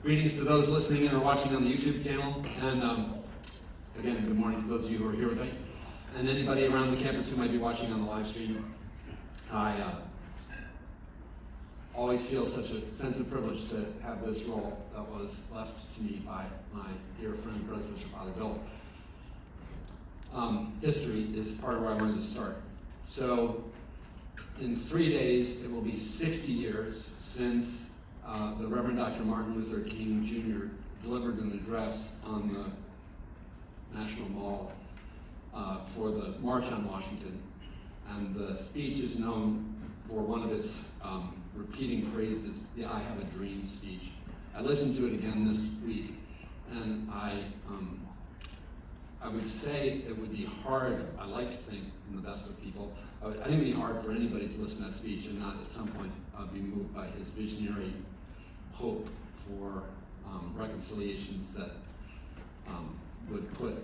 Greetings to those listening in or watching on the YouTube channel, and again, good morning to those of you who are here with me, and anybody around the campus who might be watching on the live stream. I always feel such a sense of privilege to have this role that was left to me by my dear friend, President Father Bill. History is part of where I wanted to start. So, in 3 days, it will be 60 years since the Reverend Dr. Martin Luther King Jr. delivered an address on the National Mall for the March on Washington. And the speech is known for one of its repeating phrases, the I Have a Dream speech. I listened to it again this week, and I would say it would be hard, I like to think in the best of people, I think it would be hard for anybody to listen to that speech and not at some point be moved by his visionary hope for reconciliations that would put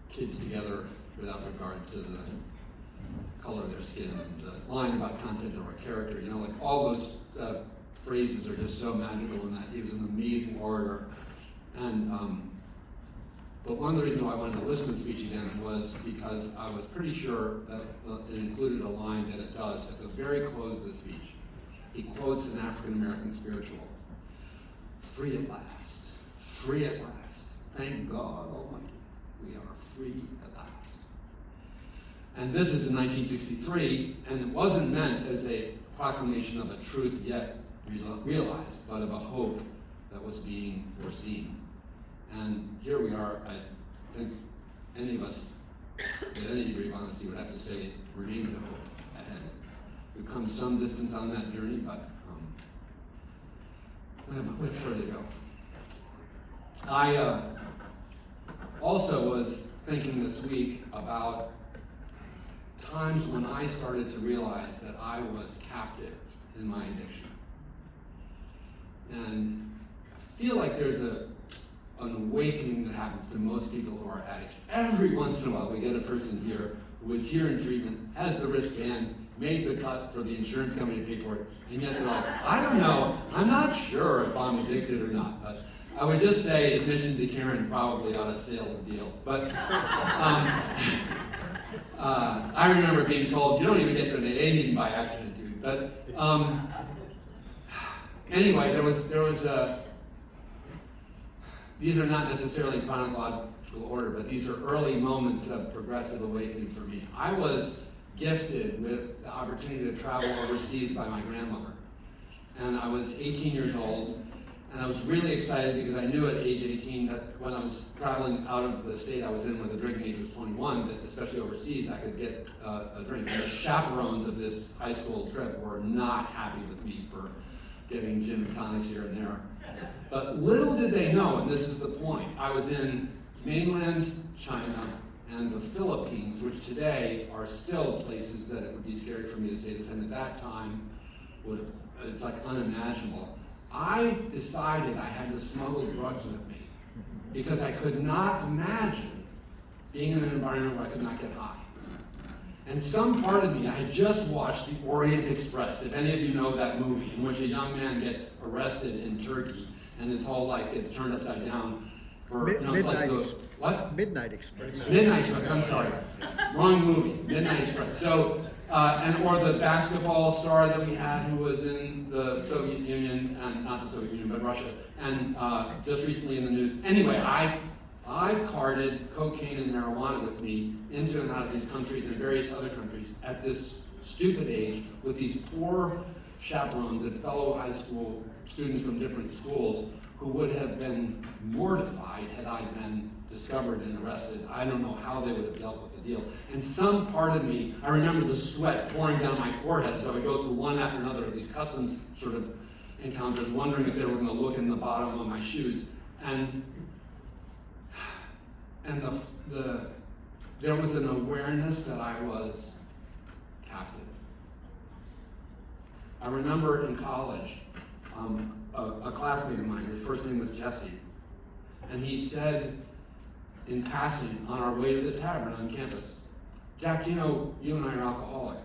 kids together without regard to the color of their skin. And the line about content over character, you know, like all those phrases are just so magical in that he was an amazing orator. And but one of the reasons why I wanted to listen to the speech again was because I was pretty sure that it included a line that it does at the very close of the speech. He quotes an African-American spiritual, "Free at last, free at last. Thank God Almighty, we are free at last." And this is in 1963, and it wasn't meant as a proclamation of a truth yet realized, but of a hope that was being foreseen. And here we are. I think any of us with any degree of honesty would have to say it remains a hope ahead. We've come some distance on that journey, but we have further to go. I also was thinking this week about times when I started to realize that I was captive in my addiction. And I feel like there's an awakening that happens to most people who are addicts. Every once in a while we get a person here who is here in treatment, has the wristband, made the cut for the insurance company to pay for it, and yet they're like, I don't know, I'm not sure if I'm addicted or not. But I would just say admission to Caron probably ought to seal the deal. But I remember being told, you don't even get to an AA meeting by accident, dude. But anyway, there was these are not necessarily in chronological order, but these are early moments of progressive awakening for me. I was gifted with the opportunity to travel overseas by my grandmother. And I was 18 years old, and I was really excited because I knew at age 18 that when I was traveling out of the state I was in, where the drinking age was 21, that especially overseas, I could get a drink. And the chaperones of this high school trip were not happy with me for getting gin and tonics here and there. But little did they know, and this is the point, I was in mainland China and the Philippines, which today are still places that it would be scary for me to say this, and at that time, it's like unimaginable. I decided I had to smuggle drugs with me because I could not imagine being in an environment where I could not get high. And some part of me, I had just watched The Orient Express, if any of you know that movie, in which a young man gets arrested in Turkey and his whole life gets turned upside down for, what? Midnight Express. Midnight Express, I'm sorry. Wrong movie, Midnight Express. So, or the basketball star that we had who was in the Soviet Union, and not the Soviet Union, but Russia, and just recently in the news. Anyway, I carted cocaine and marijuana with me into and out of these countries and various other countries at this stupid age with these poor chaperones and fellow high school students from different schools who would have been mortified had I been discovered and arrested. I don't know how they would have dealt with the deal. And some part of me, I remember the sweat pouring down my forehead as I would go through one after another of these customs sort of encounters, wondering if they were going to look in the bottom of my shoes. And there was an awareness that I was captive. I remember in college, a classmate of mine, his first name was Jesse, and he said in passing on our way to the tavern on campus, Jack, you know, you and I are alcoholic.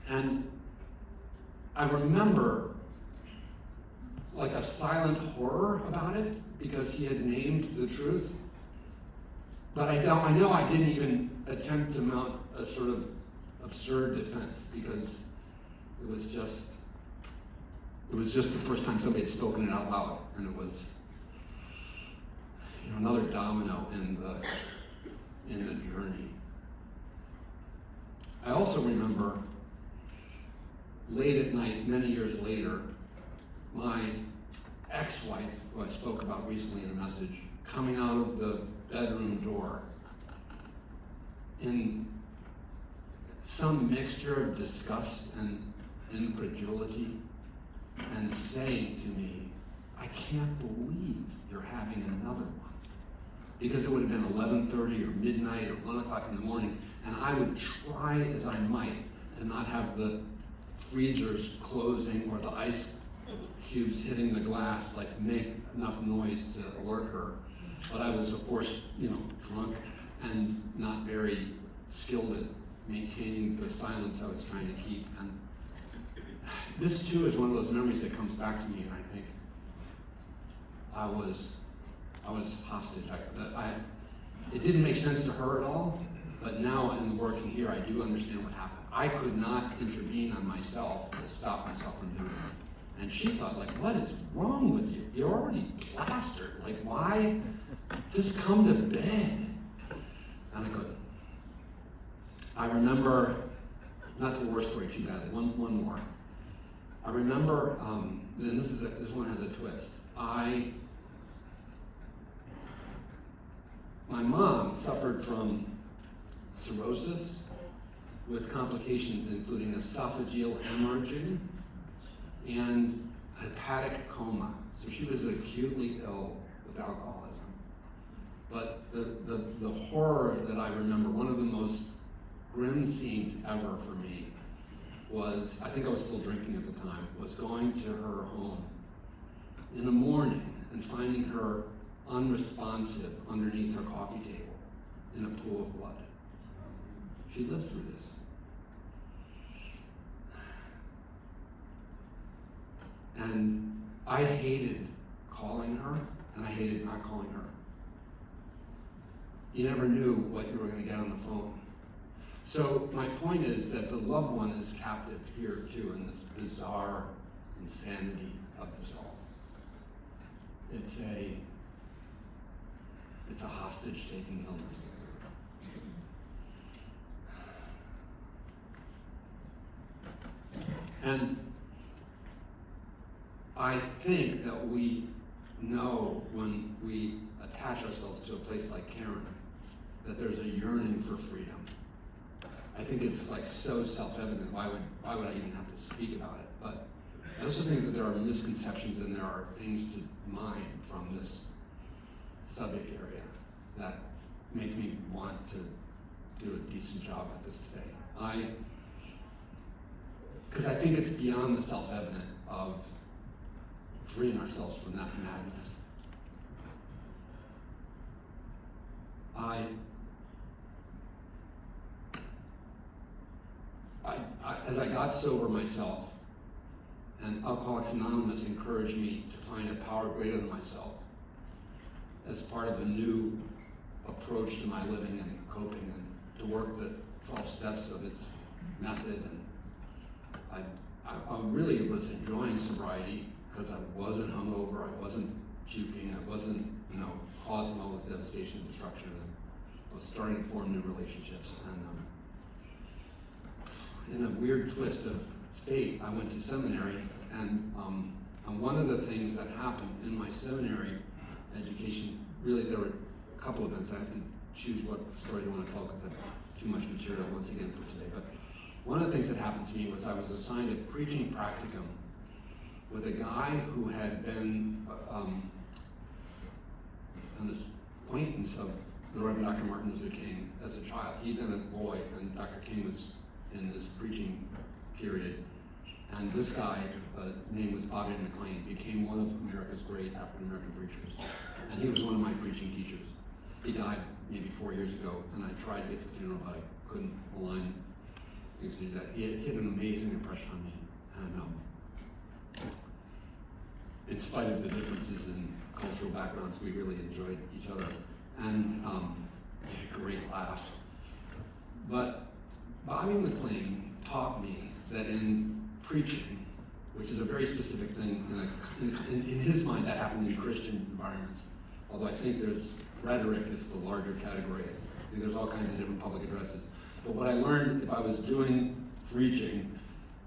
And I remember like a silent horror about it because he had named the truth. But I know I didn't even attempt to mount a sort of absurd defense because it was just the first time somebody had spoken it out loud, and it was, another domino in the journey. I also remember late at night, many years later, my ex-wife, who I spoke about recently in a message, coming out of the bedroom door in some mixture of disgust and incredulity, and saying to me, "I can't believe you're having another one." Because it would have been 11:30 or midnight or 1 o'clock in the morning, and I would try as I might to not have the freezers closing or the ice cubes hitting the glass make enough noise to alert her. But I was, of course, drunk and not very skilled at maintaining the silence I was trying to keep. And this too is one of those memories that comes back to me, and I think I was hostage. It didn't make sense to her at all, but now in working here, I do understand what happened. I could not intervene on myself to stop myself from doing it. And she thought, what is wrong with you? You're already plastered. Why? Just come to bed. And I couldn't. I remember, not the war story too badly, one more. I remember, and this one has a twist. My mom suffered from cirrhosis with complications including esophageal hemorrhaging and hepatic coma. So she was acutely ill with alcoholism. But the horror that I remember, one of the most grim scenes ever for me was, I think I was still drinking at the time, was going to her home in the morning and finding her unresponsive underneath her coffee table in a pool of blood. She lived through this. And I hated calling her, and I hated not calling her. You never knew what you were going to get on the phone. So my point is that the loved one is captive here too in this bizarre insanity of this all. It's a hostage-taking illness. And I think that we know when we attach ourselves to a place like Caron that there's a yearning for freedom. I think it's so self-evident. Why would I even have to speak about it? But I also think that there are misconceptions and there are things to mine from this subject area that make me want to do a decent job at this today. Because I think it's beyond the self-evident of freeing ourselves from that madness. As I got sober myself, and Alcoholics Anonymous encouraged me to find a power greater than myself as part of a new approach to my living and coping, and to work the 12 steps of its method. And I really was enjoying sobriety because I wasn't hungover, I wasn't puking, I wasn't, causing all this devastation and destruction. I was starting to form new relationships. And in a weird twist of fate, I went to seminary, and one of the things that happened in my seminary education, really there were a couple of events. I have to choose what story you want to tell because I have too much material once again for today. But one of the things that happened to me was I was assigned a preaching practicum with a guy who had been an acquaintance of the Reverend Dr. Martin Luther King as a child. He'd been a boy, and Dr. King was in this preaching period. And this guy, name was Bobby McLean, became one of America's great African-American preachers. And he was one of my preaching teachers. He died maybe 4 years ago, and I tried to get to the funeral, but I couldn't align things to do that. He had an amazing impression on me. And in spite of the differences in cultural backgrounds, we really enjoyed each other, and had a great laugh. But Bobby McLean taught me that in preaching, which is a very specific thing, in his mind that happened in Christian environments, although I think there's rhetoric is the larger category. I think there's all kinds of different public addresses. But what I learned if I was doing preaching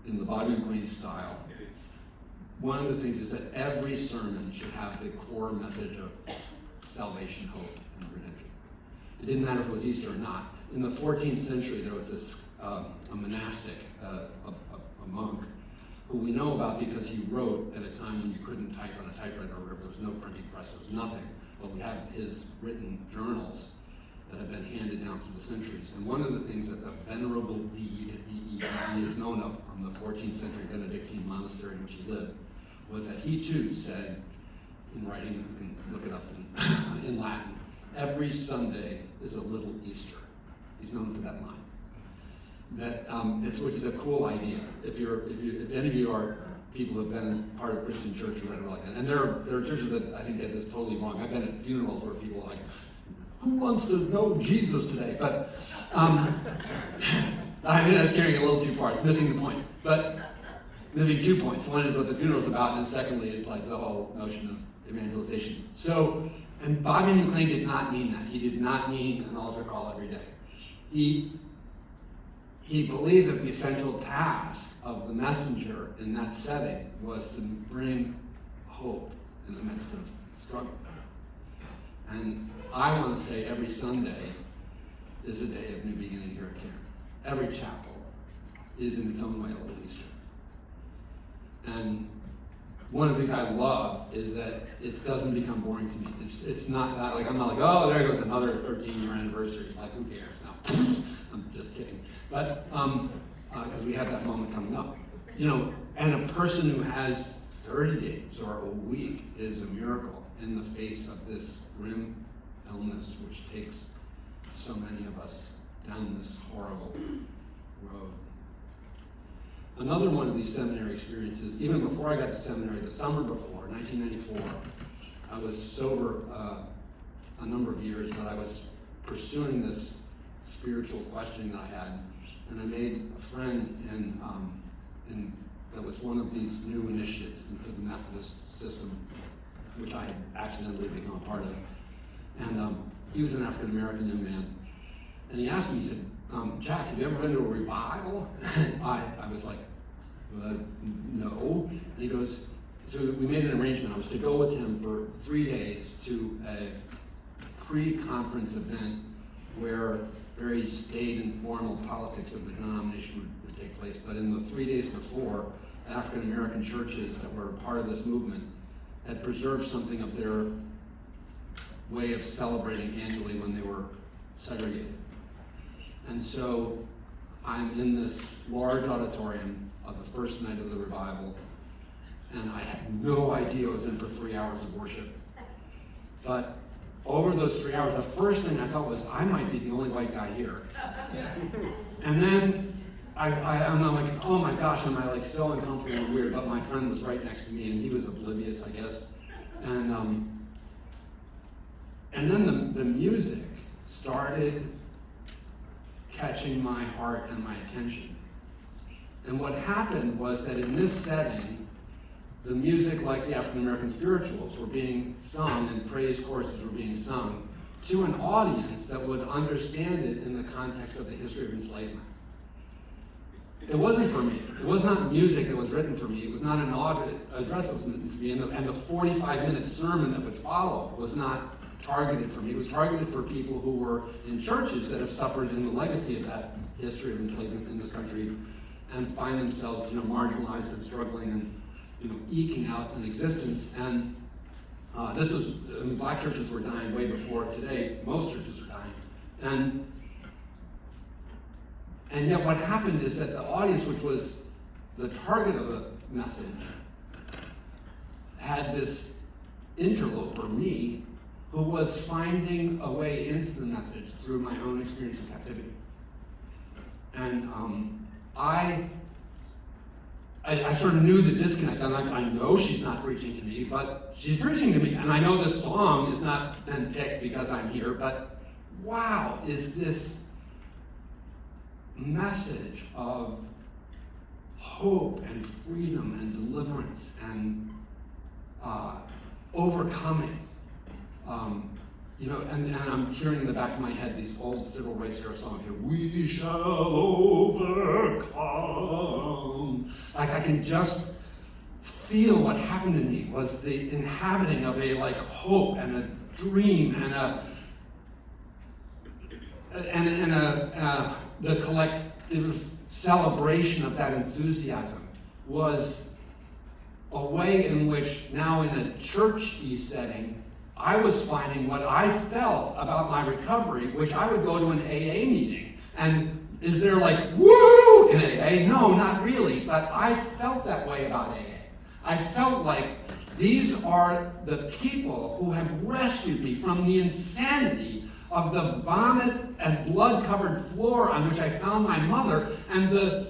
in the Bobby McLean style, one of the things is that every sermon should have the core message of salvation, hope, and redemption. It didn't matter if it was Easter or not. In the 14th century, there was this a monastic, a monk, who we know about because he wrote at a time when you couldn't type on a typewriter or whatever. There was no printing press, there was nothing. But we have his written journals that have been handed down through the centuries. And one of the things that the Venerable Bede, B-E-D, is known of from the 14th century Benedictine monastery in which he lived, was that he too said, in writing, you can look it up in Latin, every Sunday is a little Easter. He's known for that line. That which is a cool idea. If any of you are people who have been part of Christian church or whatever like that, and there are churches that I think get this totally wrong. I've been at funerals where people are like, who wants to know Jesus today? But I think that's carrying it a little too far. It's missing the point. But missing 2 points. One is what the funeral's about, and secondly, it's like the whole notion of evangelization. So, and Bobby McLean did not mean that. He did not mean an altar call every day. He believed that the essential task of the messenger in that setting was to bring hope in the midst of struggle. And I want to say every Sunday is a day of new beginning here at Caron. Every chapel is in its own way a little Easter. And one of the things I love is that it doesn't become boring to me. It's not like, I'm not like, oh, there goes another 13-year anniversary. Like, who cares? No, I'm just kidding. But, because we have that moment coming up. You know, and a person who has 30 days or a week is a miracle in the face of this grim illness, which takes so many of us down this horrible road. Another one of these seminary experiences, even before I got to seminary, the summer before, 1994, I was sober a number of years, but I was pursuing this spiritual questioning that I had, and I made a friend that was one of these new initiates into the Methodist system, which I had accidentally become a part of. And he was an African-American young man, and he asked me, he said, Jack, have you ever been to a revival? I was like, no. And he goes, so we made an arrangement. I was to go with him for 3 days to a pre-conference event where very staid and formal politics of the denomination would take place. But in the 3 days before, African-American churches that were part of this movement had preserved something of their way of celebrating annually when they were segregated. And so I'm in this large auditorium of the first night of the revival, and I had no idea I was in for 3 hours of worship. But over those 3 hours, the first thing I thought was, I might be the only white guy here. And then I'm like, oh my gosh, am I like so uncomfortable and weird? But my friend was right next to me, and he was oblivious, I guess. And then the music started catching my heart and my attention. And what happened was that in this setting, the music, like the African American spirituals, were being sung and praise choruses were being sung to an audience that would understand it in the context of the history of enslavement. It wasn't for me. It was not music that was written for me. It was not an address that was written for me. And the 45-minute sermon that would follow was not targeted for me. It was targeted for people who were in churches that have suffered in the legacy of that history of enslavement in this country and find themselves, marginalized and struggling and, eking out an existence. And black churches were dying way before today. Most churches are dying. And yet what happened is that the audience, which was the target of the message, had this interloper, me, who was finding a way into the message through my own experience of captivity. And I I sort of knew the disconnect. I'm like, I know she's not preaching to me, but she's preaching to me. And I know this song is not been picked because I'm here, but wow, is this message of hope and freedom and deliverance and overcoming. And I'm hearing in the back of my head these old civil rights era songs here. We shall overcome. Like I can just feel what happened to me was the inhabiting of a hope and a dream and the collective celebration of that enthusiasm was a way in which now in a church-y setting, I was finding what I felt about my recovery, which I would go to an AA meeting. And is there woo in AA? No, not really. But I felt that way about AA. I felt like these are the people who have rescued me from the insanity of the vomit and blood-covered floor on which I found my mother and the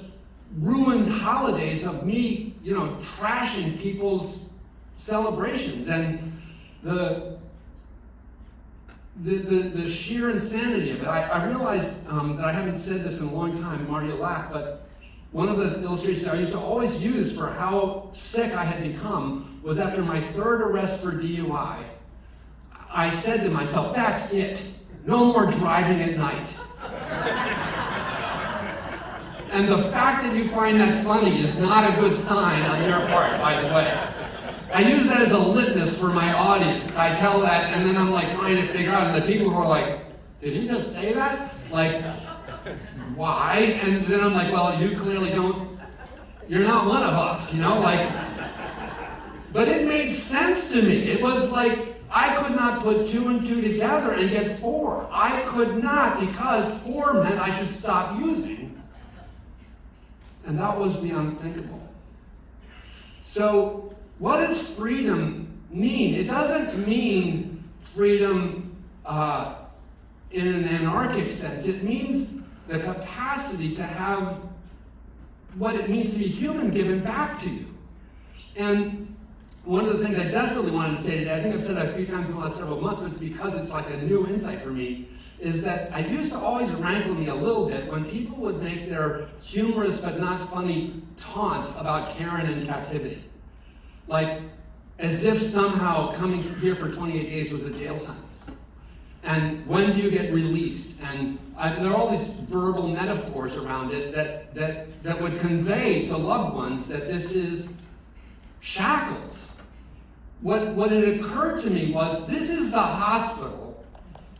ruined holidays of me, trashing people's celebrations. And the sheer insanity of it. I realized that I haven't said this in a long time. Marty will laugh, but one of the illustrations I used to always use for how sick I had become was after my third arrest for DUI. I said to myself, that's it. No more driving at night. And the fact that you find that funny is not a good sign on your part, by the way. I use that as a litmus for my audience. I tell that, and then I'm trying to figure out, and the people who are like, did he just say that? Why? And then I'm like, well, you clearly you're not one of us, But it made sense to me. It was I could not put 2 and 2 together and get 4. I could not, because 4 meant I should stop using. And that was the unthinkable. So, what does freedom mean? It doesn't mean freedom in an anarchic sense. It means the capacity to have what it means to be human given back to you. And one of the things I desperately wanted to say today, I think I've said it a few times in the last several months, but it's because it's a new insight for me, is that I used to always rankle me a little bit when people would make their humorous but not funny taunts about Caron in captivity. As if somehow coming here for 28 days was a jail sentence. And when do you get released? And there are all these verbal metaphors around it that would convey to loved ones that this is shackles. What had occurred to me was this is the hospital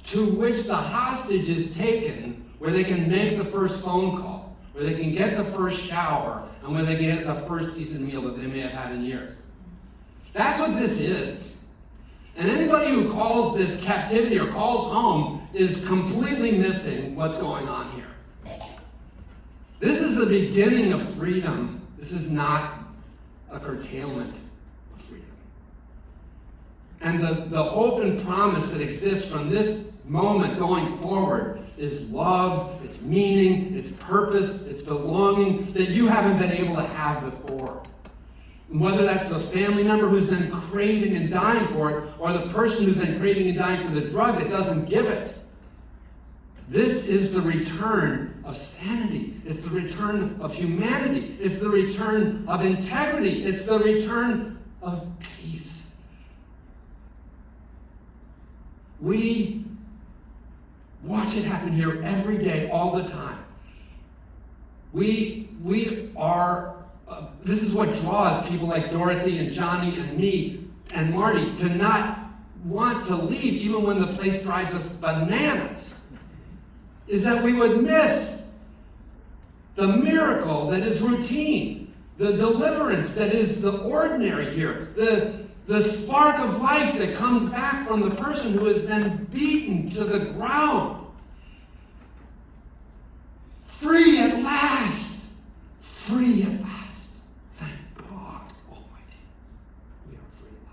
to which the hostage is taken, where they can make the first phone call, where they can get the first shower, and where they can get the first decent meal that they may have had in years. That's what this is. And anybody who calls this captivity or calls home is completely missing what's going on here. This is the beginning of freedom. This is not a curtailment of freedom. And the hope and promise that exists from this moment going forward is love, it's meaning, it's purpose, it's belonging that you haven't been able to have before. Whether that's a family member who's been craving and dying for it, or the person who's been craving and dying for the drug that doesn't give it. This is the return of sanity. It's the return of humanity. It's the return of integrity. It's the return of peace. We watch it happen here every day, all the time. We are, this is what draws people like Dorothy and Johnny and me and Marty to not want to leave even when the place drives us bananas, is that we would miss the miracle that is routine, the deliverance that is the ordinary here, the spark of life that comes back from the person who has been beaten to the ground. Free at last! Free at last! Thank God Almighty. We are free at